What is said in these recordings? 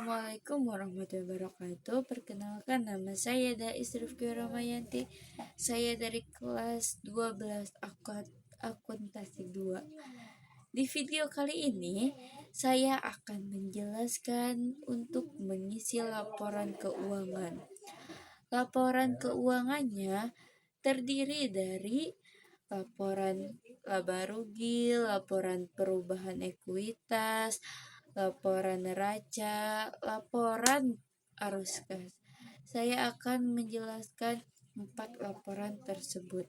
Assalamualaikum warahmatullahi wabarakatuh. Perkenalkan, nama saya Dais Rifki Ramayanti. Saya dari kelas 12 akuntansi 2. Di video kali ini saya akan menjelaskan untuk mengisi laporan keuangan. Laporan keuangannya terdiri dari laporan laba rugi, laporan perubahan ekuitas, laporan neraca, laporan arus kas. Saya akan menjelaskan 4 laporan tersebut.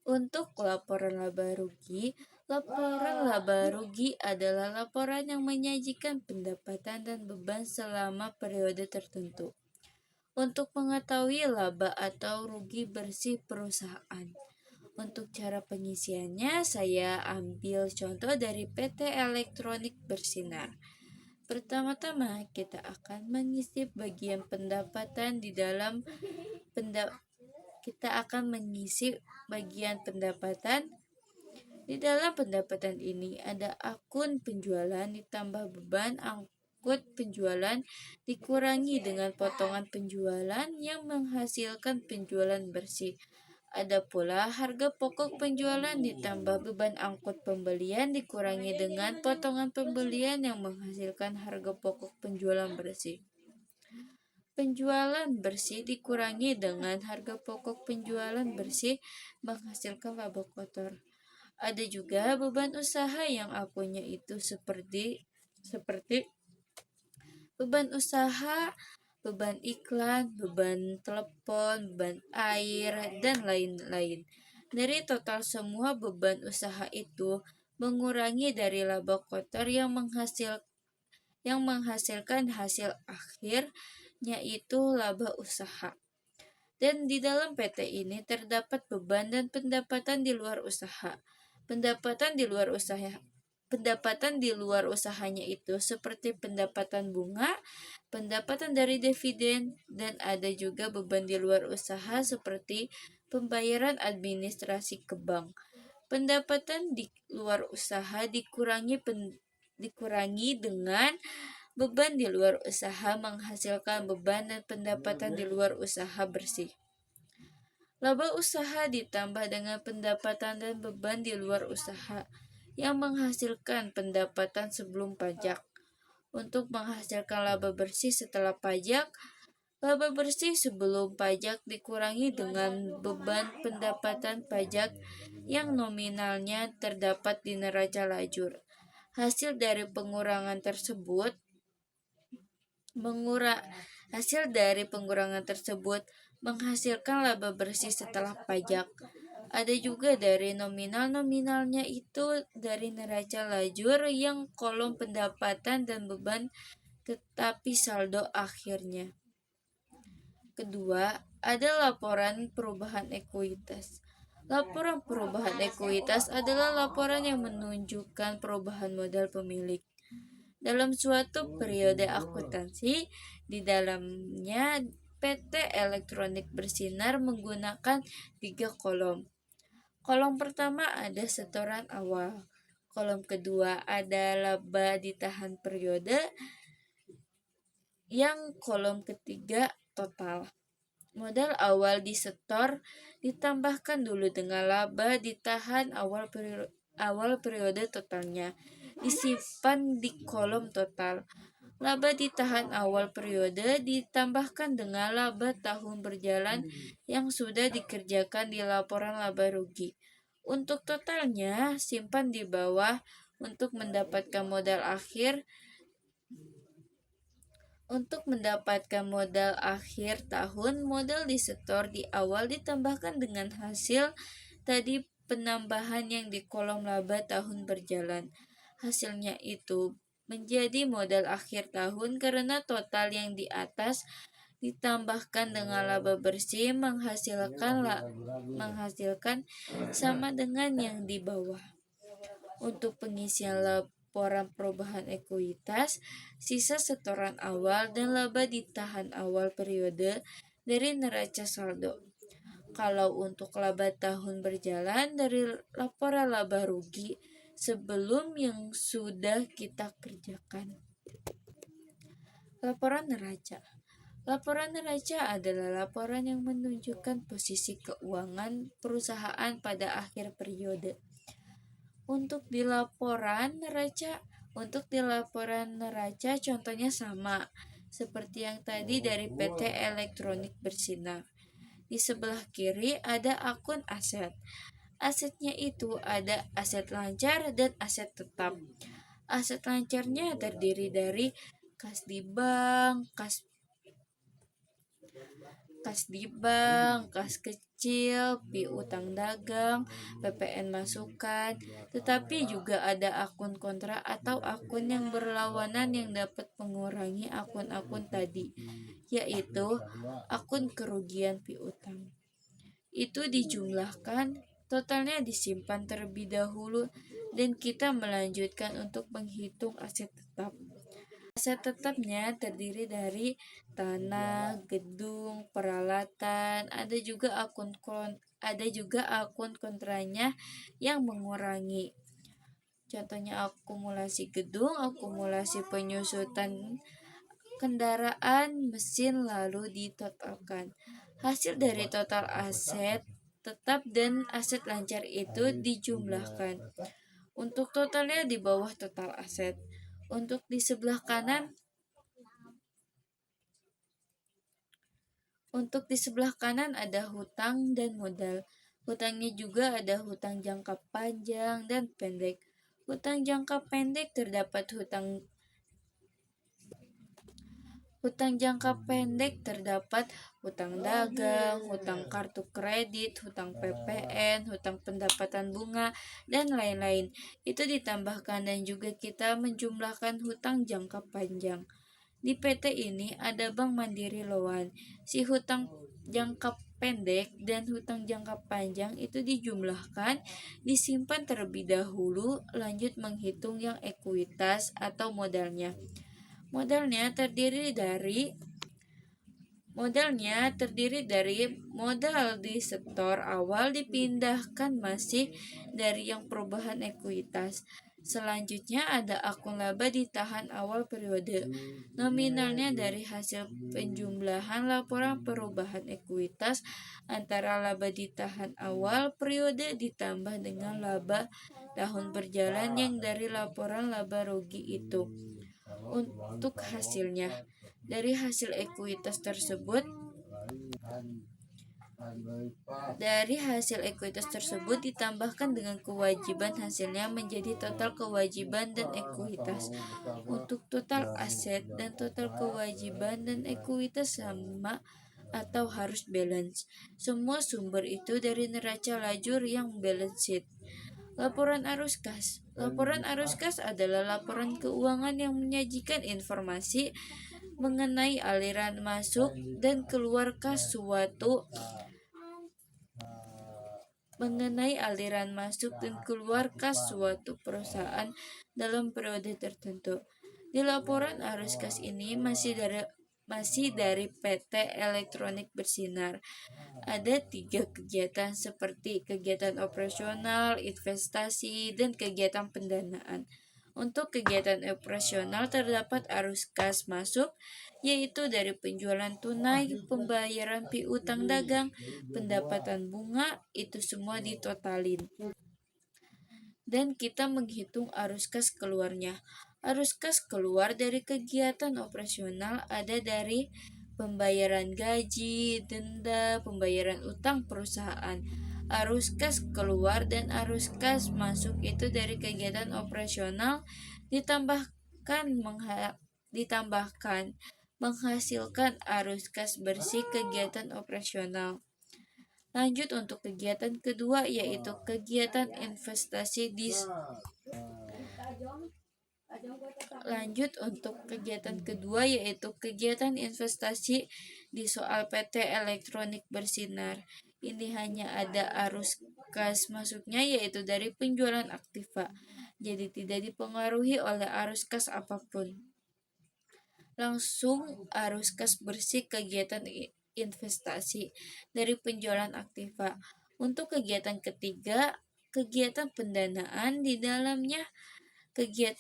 Untuk laporan laba rugi adalah laporan yang menyajikan pendapatan dan beban selama periode tertentu untuk mengetahui laba atau rugi bersih perusahaan. Untuk cara pengisiannya, saya ambil contoh dari PT Elektronik Bersinar. Pertama-tama, kita akan mengisi bagian pendapatan di dalam Di dalam pendapatan ini ada akun penjualan ditambah beban angkut penjualan dikurangi dengan potongan penjualan yang menghasilkan penjualan bersih. Ada pula harga pokok penjualan ditambah beban angkut pembelian dikurangi dengan potongan pembelian yang menghasilkan harga pokok penjualan bersih. Penjualan bersih dikurangi dengan harga pokok penjualan bersih menghasilkan laba kotor. Ada juga beban usaha yang akunnya itu seperti beban usaha, beban iklan, beban telepon, beban air, dan lain-lain. Dari total semua beban usaha itu mengurangi dari laba kotor yang menghasilkan hasil akhir, yaitu laba usaha. Dan di dalam PT ini terdapat beban dan pendapatan di luar usaha. Pendapatan di luar usahanya itu seperti pendapatan bunga, pendapatan dari dividen, dan ada juga beban di luar usaha seperti pembayaran administrasi ke bank. Pendapatan di luar usaha dikurangi dengan beban di luar usaha menghasilkan beban dan pendapatan di luar usaha bersih. Laba usaha ditambah dengan pendapatan dan beban di luar usaha yang menghasilkan pendapatan sebelum pajak. Untuk menghasilkan laba bersih setelah pajak, laba bersih sebelum pajak dikurangi dengan beban pendapatan pajak yang nominalnya terdapat di neraca lajur. Hasil dari pengurangan tersebut menghasilkan laba bersih setelah pajak. Ada juga dari nominalnya itu dari neraca lajur yang kolom pendapatan dan beban tetapi saldo akhirnya. Kedua, ada laporan perubahan ekuitas. Laporan perubahan ekuitas adalah laporan yang menunjukkan perubahan modal pemilik dalam suatu periode akuntansi. Di dalamnya PT Elektronik Bersinar menggunakan 3 kolom. Kolom pertama ada setoran awal. Kolom kedua ada laba ditahan periode. Yang kolom ketiga total. Modal awal disetor ditambahkan dulu dengan laba ditahan awal periode totalnya. Disimpan di kolom total. Laba ditahan awal periode ditambahkan dengan laba tahun berjalan yang sudah dikerjakan di laporan laba rugi. Untuk totalnya, simpan di bawah. Untuk mendapatkan modal akhir tahun, modal disetor di awal ditambahkan dengan hasil tadi penambahan yang di kolom laba tahun berjalan. Hasilnya itu menjadi modal akhir tahun karena total yang di atas ditambahkan dengan laba bersih menghasilkan sama dengan yang di bawah. Untuk pengisian laporan perubahan ekuitas, sisa setoran awal dan laba ditahan awal periode dari neraca saldo. Kalau untuk laba tahun berjalan dari laporan laba rugi sebelum yang sudah kita kerjakan. Laporan neraca. Laporan neraca adalah laporan yang menunjukkan posisi keuangan perusahaan pada akhir periode. Untuk di laporan neraca contohnya sama seperti yang tadi dari PT Elektronik Bersinar. Di sebelah kiri ada akun aset. Asetnya itu ada aset lancar dan aset tetap. Aset lancarnya terdiri dari kas di bank, kas kecil, piutang dagang, PPN masukan, tetapi juga ada akun kontra atau akun yang berlawanan yang dapat mengurangi akun-akun tadi, yaitu akun kerugian piutang. Itu dijumlahkan, totalnya disimpan terlebih dahulu, dan kita melanjutkan untuk menghitung aset tetap. Aset tetapnya terdiri dari tanah, gedung, peralatan, ada juga akun kontranya yang mengurangi. Contohnya akumulasi gedung, akumulasi penyusutan kendaraan, mesin, lalu ditotalkan. Hasil dari total aset tetap dan aset lancar itu dijumlahkan. Untuk totalnya di bawah total aset. Untuk di sebelah kanan ada hutang dan modal. Hutangnya juga ada hutang jangka panjang dan pendek. Hutang jangka pendek terdapat hutang dagang, hutang kartu kredit, hutang PPN, hutang pendapatan bunga, dan lain-lain. Itu ditambahkan dan juga kita menjumlahkan hutang jangka panjang. Di PT ini ada Bank Mandiri Loan. Si hutang jangka pendek dan hutang jangka panjang itu dijumlahkan, disimpan terlebih dahulu, lanjut menghitung yang ekuitas atau modalnya. Modalnya terdiri dari modal di setor awal dipindahkan masih dari yang perubahan ekuitas. Selanjutnya ada akun laba ditahan awal periode. Nominalnya dari hasil penjumlahan laporan perubahan ekuitas antara laba ditahan awal periode ditambah dengan laba tahun berjalan yang dari laporan laba rugi itu. Untuk hasilnya, dari hasil ekuitas tersebut ditambahkan dengan kewajiban, hasilnya menjadi total kewajiban dan ekuitas. Untuk total aset dan total kewajiban dan ekuitas sama atau harus balance. Semua sumber itu dari neraca lajur yang balance sheet. Laporan arus kas. Laporan arus kas adalah laporan keuangan yang menyajikan informasi mengenai aliran masuk dan keluar kas suatu perusahaan dalam periode tertentu. Di laporan arus kas ini masih dari PT Elektronik Bersinar. Ada 3 kegiatan seperti kegiatan operasional, investasi, dan kegiatan pendanaan. Untuk kegiatan operasional terdapat arus kas masuk, yaitu dari penjualan tunai, pembayaran piutang dagang, pendapatan bunga, itu semua ditotalin. Dan kita menghitung arus kas keluarnya. Arus kas keluar dari kegiatan operasional ada dari pembayaran gaji, denda, pembayaran utang perusahaan. Arus kas keluar dan arus kas masuk itu dari kegiatan operasional ditambahkan menghasilkan arus kas bersih kegiatan operasional. Lanjut untuk kegiatan kedua, yaitu kegiatan investasi di soal PT Elektronik Bersinar. Ini hanya ada arus kas masuknya, yaitu dari penjualan aktiva, jadi tidak dipengaruhi oleh arus kas apapun. Langsung arus kas bersih kegiatan investasi dari penjualan aktiva. Untuk kegiatan ketiga, kegiatan pendanaan, di dalamnya kegiatan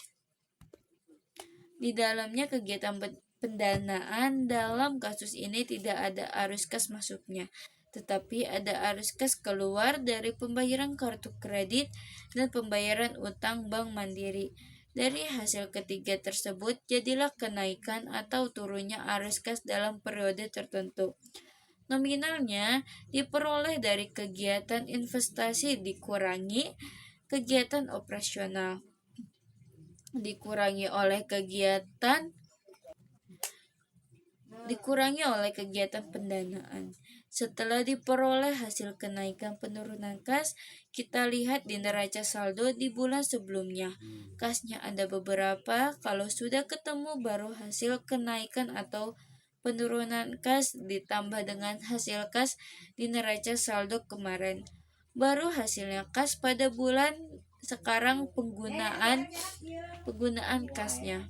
pendanaan. Dalam kasus ini tidak ada arus kas masuknya, tetapi ada arus kas keluar dari pembayaran kartu kredit dan pembayaran utang Bank Mandiri. Dari hasil ketiga tersebut, jadilah kenaikan atau turunnya arus kas dalam periode tertentu. Nominalnya diperoleh dari kegiatan investasi dikurangi kegiatan operasional, dikurangi oleh kegiatan pendanaan. Setelah diperoleh hasil kenaikan penurunan kas, kita lihat di neraca saldo di bulan sebelumnya. Kasnya ada beberapa, kalau sudah ketemu baru hasil kenaikan atau penurunan kas ditambah dengan hasil kas di neraca saldo kemarin. Baru hasilnya kas pada bulan sekarang penggunaan kasnya.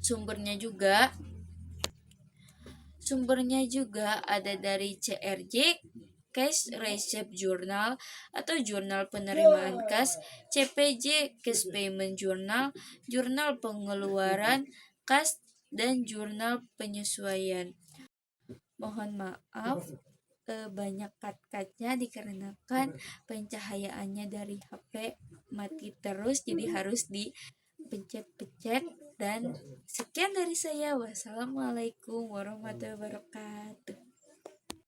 Sumbernya juga ada dari CRJ, Cash Receipt Journal atau Jurnal Penerimaan Kas, CPJ, Cash Payment Journal, Jurnal Pengeluaran Kas, dan Jurnal Penyesuaian. Mohon maaf banyak cut-cutnya dikarenakan pencahayaannya dari HP mati terus, jadi harus dipencet-pencet. Dan sekian dari saya. Wassalamualaikum warahmatullahi wabarakatuh.